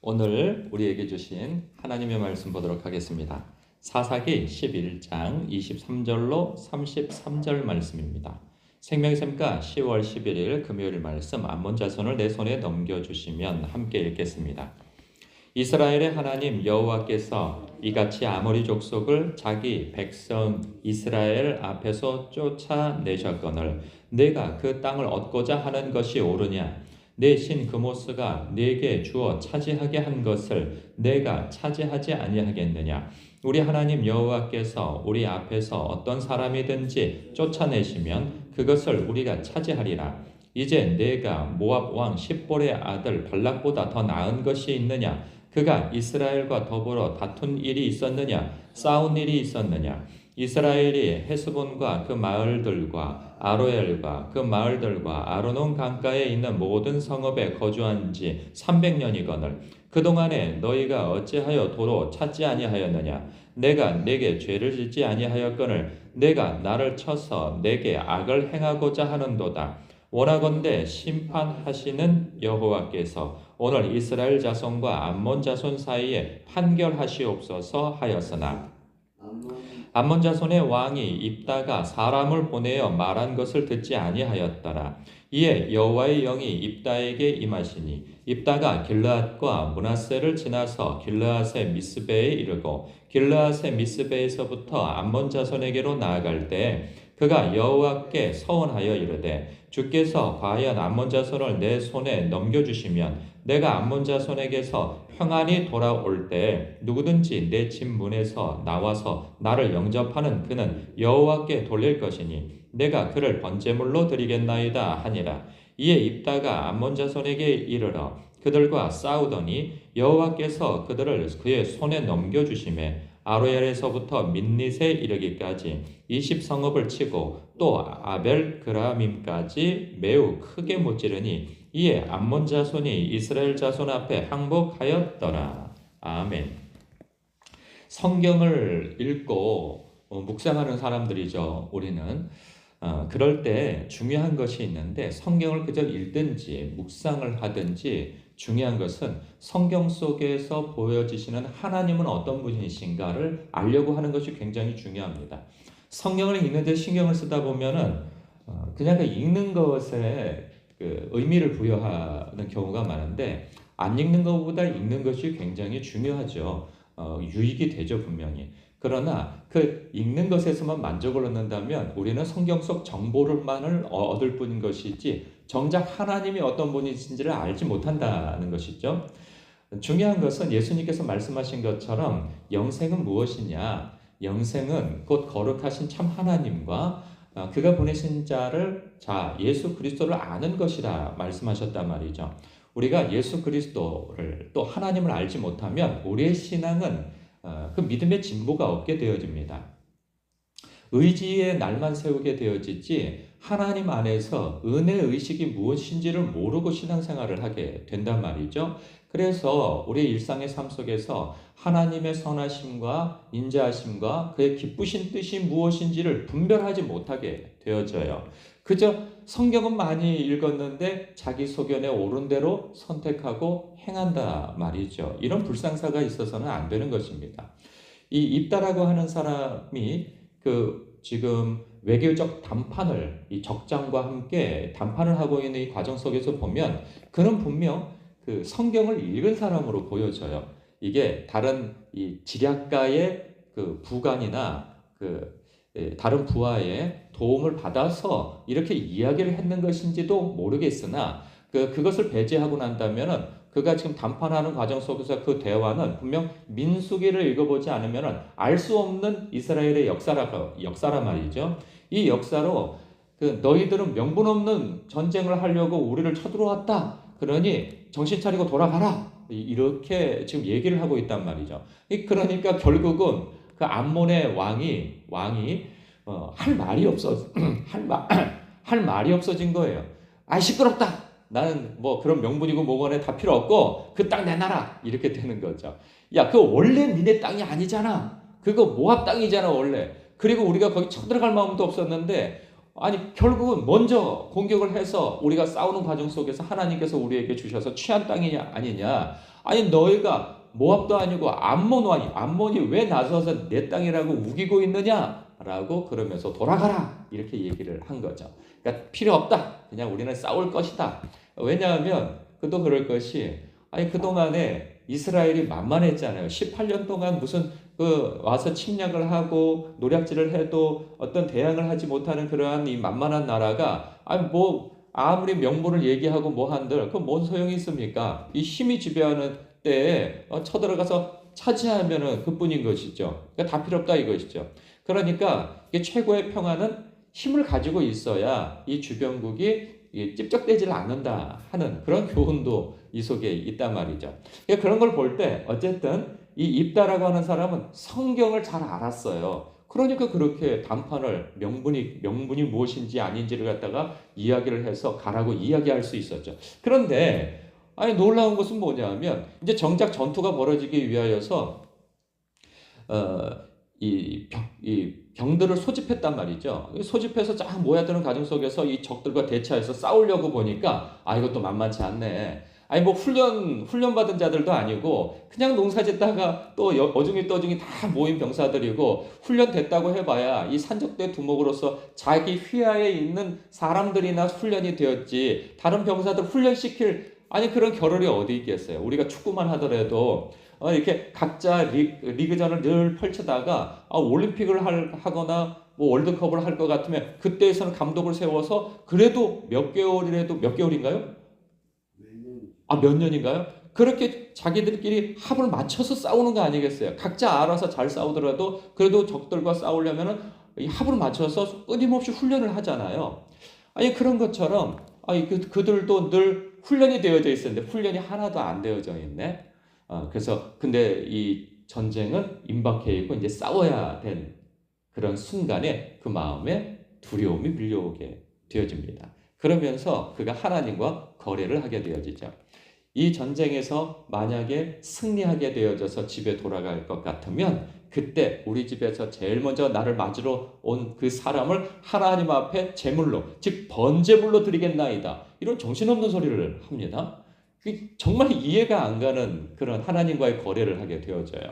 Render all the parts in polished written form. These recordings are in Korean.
오늘 우리에게 주신 하나님의 말씀 보도록 하겠습니다. 사사기 11장 23절로 33절 말씀입니다. 생명샘가 10월 11일 금요일 말씀 암몬 자손을 내 손에 넘겨주시면 함께 읽겠습니다. 이스라엘의 하나님 여호와께서 이같이 아모리 족속을 자기 백성 이스라엘 앞에서 쫓아내셨거늘 내가 그 땅을 얻고자 하는 것이 옳으냐? 내 신 그모스가 내게 주어 차지하게 한 것을 내가 차지하지 아니하겠느냐? 우리 하나님 여호와께서 우리 앞에서 어떤 사람이든지 쫓아내시면 그것을 우리가 차지하리라. 이제 내가 모압 왕 십볼의 아들 발락보다 더 나은 것이 있느냐? 그가 이스라엘과 더불어 다툰 일이 있었느냐? 싸운 일이 있었느냐? 이스라엘이 헤스본과 그 마을들과 아로엘과 그 마을들과 아르논 강가에 있는 모든 성읍에 거주한 지 300년이거늘 그동안에 너희가 어찌하여 도로 찾지 아니하였느냐? 내가 내게 죄를 짓지 아니하였거늘 내가 나를 쳐서 내게 악을 행하고자 하는도다. 원하건대 심판하시는 여호와께서 오늘 이스라엘 자손과 암몬 자손 사이에 판결하시옵소서 하였으나 암몬 자손의 왕이 입다가 사람을 보내어 말한 것을 듣지 아니하였더라. 이에 여호와의 영이 입다에게 임하시니 입다가 길르앗과 므낫세를 지나서 길르앗의 미스베에 이르고 길르앗의 미스베에서부터 암몬 자손에게로 나아갈 때 그가 여호와께 서원하여 이르되 주께서 과연 암몬 자손을 내 손에 넘겨주시면 내가 암몬 자손에게서 평안히 돌아올 때 누구든지 내 집 문에서 나와서 나를 영접하는 그는 여호와께 돌릴 것이니 내가 그를 번제물로 드리겠나이다 하니라. 이에 입다가 암몬 자손에게 이르러 그들과 싸우더니 여호와께서 그들을 그의 손에 넘겨주시매 아로엘에서부터 민닛에 이르기까지 20성읍을 치고 또 아벨 그라밈까지 매우 크게 무찌르니 이에 암몬 자손이 이스라엘 자손 앞에 항복하였더라. 아멘. 성경을 읽고 묵상하는 사람들이죠. 우리는 그럴 때 중요한 것이 있는데 성경을 그저 읽든지 묵상을 하든지 중요한 것은 성경 속에서 보여지시는 하나님은 어떤 분이신가를 알려고 하는 것이 굉장히 중요합니다. 성경을 읽는데 신경을 쓰다 보면은 그냥 그 읽는 것에 그 의미를 부여하는 경우가 많은데 안 읽는 것보다 읽는 것이 굉장히 중요하죠. 유익이 되죠, 분명히. 그러나 그 읽는 것에서만 만족을 얻는다면 우리는 성경 속 정보를만을 얻을 뿐인 것이지 정작 하나님이 어떤 분이신지를 알지 못한다는 것이죠. 중요한 것은 예수님께서 말씀하신 것처럼 영생은 무엇이냐? 영생은 곧 거룩하신 참 하나님과 그가 보내신 예수 그리스도를 아는 것이라 말씀하셨단 말이죠. 우리가 예수 그리스도를 또 하나님을 알지 못하면 우리의 신앙은 그 믿음의 진보가 없게 되어집니다. 의지의 날만 세우게 되어지지 하나님 안에서 은혜 의식이 무엇인지를 모르고 신앙생활을 하게 된단 말이죠. 그래서 우리의 일상의 삶 속에서 하나님의 선하심과 인자하심과 그의 기쁘신 뜻이 무엇인지를 분별하지 못하게 되어져요. 그저 성경은 많이 읽었는데 자기 소견에 옳은 대로 선택하고 행한다 말이죠. 이런 불상사가 있어서는 안 되는 것입니다. 이 입다라고 하는 사람이 지금 외교적 담판을 이 적장과 함께 담판을 하고 있는 이 과정 속에서 보면 그는 분명 그 성경을 읽은 사람으로 보여져요. 이게 다른 이 지략가의 그 부관이나 다른 부하의 도움을 받아서 이렇게 이야기를 했는 것인지도 모르겠으나 그것을 배제하고 난다면은 그가 지금 담판하는 과정 속에서 그 대화는 분명 민수기를 읽어보지 않으면 알 수 없는 이스라엘의 역사란 말이죠. 이 역사로 너희들은 명분 없는 전쟁을 하려고 우리를 쳐들어왔다. 그러니 정신 차리고 돌아가라. 이렇게 지금 얘기를 하고 있단 말이죠. 그러니까 결국은 그 암몬의 왕이 할 말이 없어진 거예요. 아, 시끄럽다. 나는 뭐 그런 명분이고 뭐고는 다 필요 없고 그 땅 내놔라 이렇게 되는 거죠. 야, 그거 원래 니네 땅이 아니잖아. 그거 모압 땅이잖아 원래. 그리고 우리가 거기 쳐들어갈 마음도 없었는데 아니 결국은 먼저 공격을 해서 우리가 싸우는 과정 속에서 하나님께서 우리에게 주셔서 취한 땅이냐 아니냐. 아니 너희가 모압도 아니고 암몬이 왜 나서서 내 땅이라고 우기고 있느냐라고 그러면서 돌아가라 이렇게 얘기를 한 거죠. 그러니까 필요 없다. 그냥 우리는 싸울 것이다. 왜냐하면 그도 그럴 것이 아니 그동안에 이스라엘이 만만했잖아요. 18년 동안 무슨 그 와서 침략을 하고 노략질을 해도 어떤 대항을 하지 못하는 그러한 이 만만한 나라가 아니 뭐 아무리 명분을 얘기하고 뭐 한들 그 뭔 소용이 있습니까? 이 힘이 지배하는 때에 쳐들어가서 차지하면은 그뿐인 것이죠. 그러니까 다 필요 없다 이것이죠. 그러니까 이게 최고의 평화는 힘을 가지고 있어야 이 주변국이 찝적대지를 않는다 하는 그런 교훈도 이 속에 있단 말이죠. 그러니까 그런 걸 볼 때 어쨌든 이 입다라고 하는 사람은 성경을 잘 알았어요. 그러니까 그렇게 단판을 명분이 무엇인지 아닌지를 갖다가 이야기를 해서 가라고 이야기할 수 있었죠. 그런데 아니 놀라운 것은 뭐냐면 이제 정작 전투가 벌어지기 위하여서 어, 이 병들을 소집했단 말이죠. 소집해서 쫙 모여드는 과정 속에서 이 적들과 대치해서 싸우려고 보니까 아 이것도 만만치 않네. 아니 뭐 훈련 받은 자들도 아니고 그냥 농사 짓다가 또 어중이 떠중이 다 모인 병사들이고 훈련 됐다고 해봐야 이 산적대 두목으로서 자기 휘하에 있는 사람들이나 훈련이 되었지 다른 병사들 훈련시킬 아니 그런 겨를이 어디 있겠어요. 우리가 축구만 하더라도 이렇게 각자 리그전을 늘 펼치다가 올림픽을 하거나 뭐 월드컵을 할 것 같으면 그때에서는 감독을 세워서 그래도 몇 개월이라도 몇 개월인가요? 몇 년인가요? 그렇게 자기들끼리 합을 맞춰서 싸우는 거 아니겠어요? 각자 알아서 잘 싸우더라도 그래도 적들과 싸우려면은 이 합을 맞춰서 끊임없이 훈련을 하잖아요. 아니 그런 것처럼 그들도 늘 훈련이 되어져 있었는데 훈련이 하나도 안 되어져 있네. 그래서 근데 이 전쟁은 임박해 있고 이제 싸워야 된 그런 순간에 그 마음에 두려움이 밀려오게 되어집니다. 그러면서 그가 하나님과 거래를 하게 되어지죠. 이 전쟁에서 만약에 승리하게 되어져서 집에 돌아갈 것 같으면 그때 우리 집에서 제일 먼저 나를 맞으러 온 그 사람을 하나님 앞에 제물로 즉 번제물로 드리겠나이다. 이런 정신없는 소리를 합니다. 정말 이해가 안 가는 그런 하나님과의 거래를 하게 되어져요.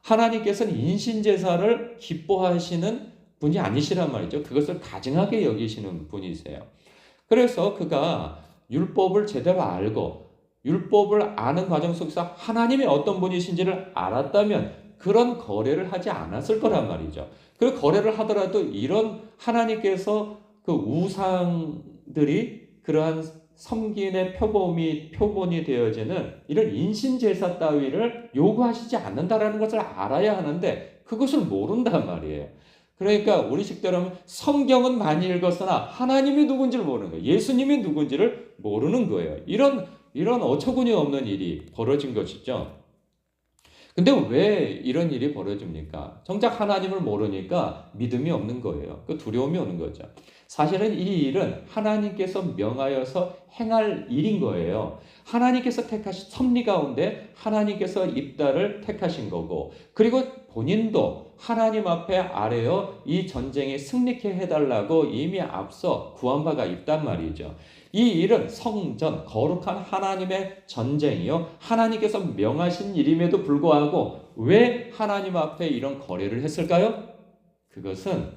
하나님께서는 인신제사를 기뻐하시는 분이 아니시란 말이죠. 그것을 가증하게 여기시는 분이세요. 그래서 그가 율법을 제대로 알고 율법을 아는 과정 속에서 하나님이 어떤 분이신지를 알았다면 그런 거래를 하지 않았을 거란 말이죠. 그 거래를 하더라도 이런 하나님께서 그 우상들이 그러한 섬김의 표본이 되어지는 이런 인신제사 따위를 요구하시지 않는다라는 것을 알아야 하는데 그것을 모른단 말이에요. 그러니까 우리 식대로 하면 성경은 많이 읽었으나 하나님이 누군지를 모르는 거예요. 예수님이 누군지를 모르는 거예요. 이런 어처구니 없는 일이 벌어진 것이죠. 근데 왜 이런 일이 벌어집니까? 정작 하나님을 모르니까 믿음이 없는 거예요. 그 두려움이 오는 거죠. 사실은 이 일은 하나님께서 명하여서 행할 일인 거예요. 하나님께서 택하신 섭리 가운데 하나님께서 입다를 택하신 거고 그리고 본인도 하나님 앞에 아뢰어 이 전쟁에 승리케 해달라고 이미 앞서 구한 바가 있단 말이죠. 이 일은 성전, 거룩한 하나님의 전쟁이요. 하나님께서 명하신 일임에도 불구하고 왜 하나님 앞에 이런 거래를 했을까요? 그것은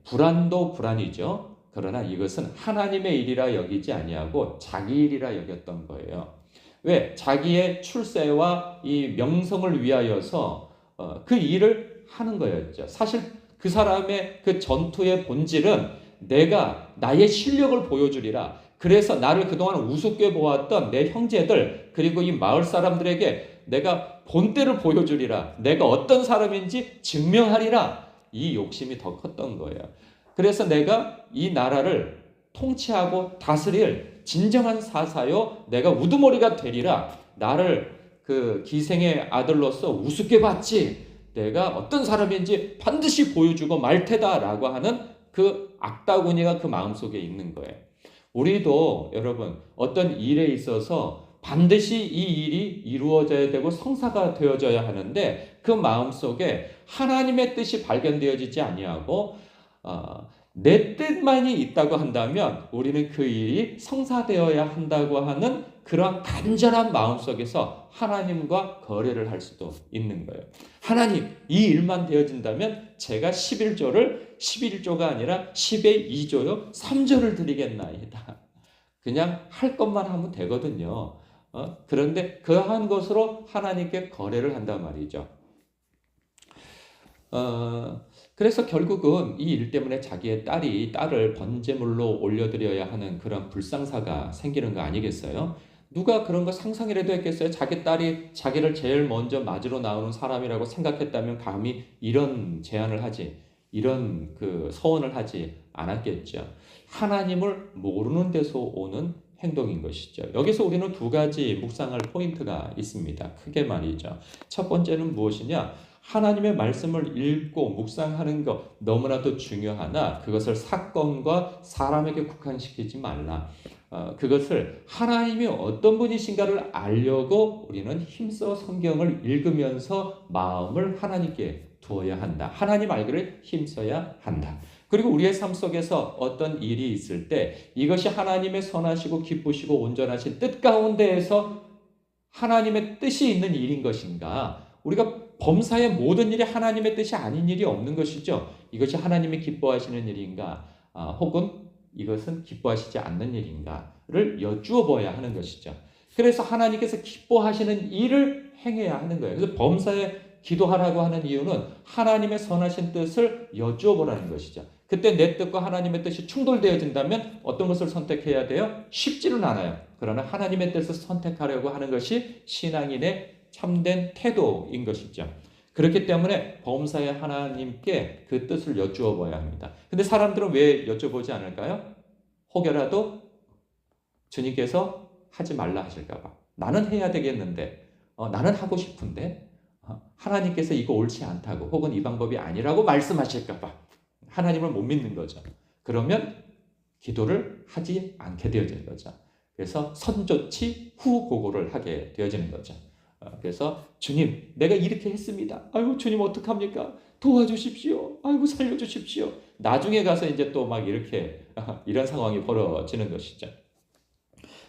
불안도 불안이죠. 그러나 이것은 하나님의 일이라 여기지 아니하고 자기 일이라 여겼던 거예요. 왜? 자기의 출세와 이 명성을 위하여서 그 일을 하는 거였죠. 사실 그 사람의 그 전투의 본질은 내가 나의 실력을 보여주리라. 그래서 나를 그동안 우습게 보았던 내 형제들 그리고 이 마을 사람들에게 내가 본때를 보여주리라. 내가 어떤 사람인지 증명하리라. 이 욕심이 더 컸던 거예요. 그래서 내가 이 나라를 통치하고 다스릴 진정한 사사요 내가 우두머리가 되리라. 나를 그 기생의 아들로서 우습게 봤지. 내가 어떤 사람인지 반드시 보여주고 말 테다라고 하는 그 악다구니가 그 마음속에 있는 거예요. 우리도 여러분 어떤 일에 있어서 반드시 이 일이 이루어져야 되고 성사가 되어져야 하는데 그 마음속에 하나님의 뜻이 발견되어지지 아니하고 내 뜻만이 있다고 한다면 우리는 그 일이 성사되어야 한다고 하는 그런 간절한 마음속에서 하나님과 거래를 할 수도 있는 거예요. 하나님, 이 일만 되어진다면 제가 11조가 아니라 10의 2조요, 3조를 드리겠나이다. 그냥 할 것만 하면 되거든요. 그런데 그러한 것으로 하나님께 거래를 한단 말이죠. 그래서 결국은 이 일 때문에 자기의 딸을 번제물로 올려드려야 하는 그런 불상사가 생기는 거 아니겠어요? 누가 그런 거 상상이라도 했겠어요? 자기 딸이 자기를 제일 먼저 맞으러 나오는 사람이라고 생각했다면 감히 이런 제안을 하지, 이런 그 서원을 하지 않았겠죠. 하나님을 모르는 데서 오는 행동인 것이죠. 여기서 우리는 두 가지 묵상할 포인트가 있습니다. 크게 말이죠. 첫 번째는 무엇이냐? 하나님의 말씀을 읽고 묵상하는 것 너무나도 중요하나 그것을 사건과 사람에게 국한시키지 말라. 그것을 하나님이 어떤 분이신가를 알려고 우리는 힘써 성경을 읽으면서 마음을 하나님께 두어야 한다. 하나님 알기를 힘써야 한다. 그리고 우리의 삶 속에서 어떤 일이 있을 때 이것이 하나님의 선하시고 기쁘시고 온전하신 뜻 가운데에서 하나님의 뜻이 있는 일인 것인가? 우리가 범사의 모든 일이 하나님의 뜻이 아닌 일이 없는 것이죠. 이것이 하나님이 기뻐하시는 일인가? 혹은 이것은 기뻐하시지 않는 일인가를 여쭈어 봐야 하는 것이죠. 그래서 하나님께서 기뻐하시는 일을 행해야 하는 거예요. 그래서 범사에 기도하라고 하는 이유는 하나님의 선하신 뜻을 여쭈어 보라는 것이죠. 그때 내 뜻과 하나님의 뜻이 충돌되어진다면 어떤 것을 선택해야 돼요? 쉽지는 않아요. 그러나 하나님의 뜻을 선택하려고 하는 것이 신앙인의 참된 태도인 것이죠. 그렇기 때문에 범사의 하나님께 그 뜻을 여쭈어 봐야 합니다. 근데 사람들은 왜 여쭤보지 않을까요? 혹여라도 주님께서 하지 말라 하실까 봐. 나는 해야 되겠는데, 나는 하고 싶은데, 하나님께서 이거 옳지 않다고 혹은 이 방법이 아니라고 말씀하실까 봐. 하나님을 못 믿는 거죠. 그러면 기도를 하지 않게 되어지는 거죠. 그래서 선조치 후고고를 하게 되어지는 거죠. 그래서 주님, 내가 이렇게 했습니다. 아이고 주님 어떡합니까? 도와주십시오. 아이고 살려주십시오. 나중에 가서 이제 또 막 이렇게 이런 상황이 벌어지는 것이죠.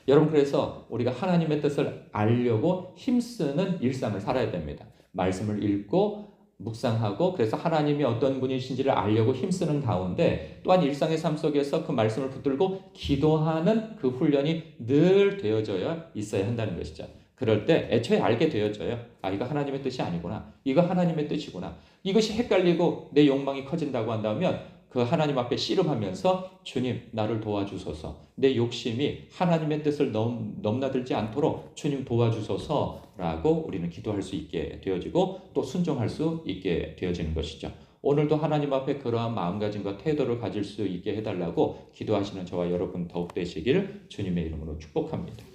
여러분 그래서 우리가 하나님의 뜻을 알려고 힘쓰는 일상을 살아야 됩니다. 말씀을 읽고 묵상하고 그래서 하나님이 어떤 분이신지를 알려고 힘쓰는 가운데 또한 일상의 삶 속에서 그 말씀을 붙들고 기도하는 그 훈련이 늘 되어져야 있어야 한다는 것이죠. 그럴 때 애초에 알게 되어져요. 이거 하나님의 뜻이 아니구나. 이거 하나님의 뜻이구나. 이것이 헷갈리고 내 욕망이 커진다고 한다면 그 하나님 앞에 씨름하면서 주님 나를 도와주소서. 내 욕심이 하나님의 뜻을 넘나들지 않도록 주님 도와주소서라고 우리는 기도할 수 있게 되어지고 또 순종할 수 있게 되어지는 것이죠. 오늘도 하나님 앞에 그러한 마음가짐과 태도를 가질 수 있게 해달라고 기도하시는 저와 여러분 더욱 되시길 주님의 이름으로 축복합니다.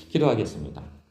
기도하겠습니다.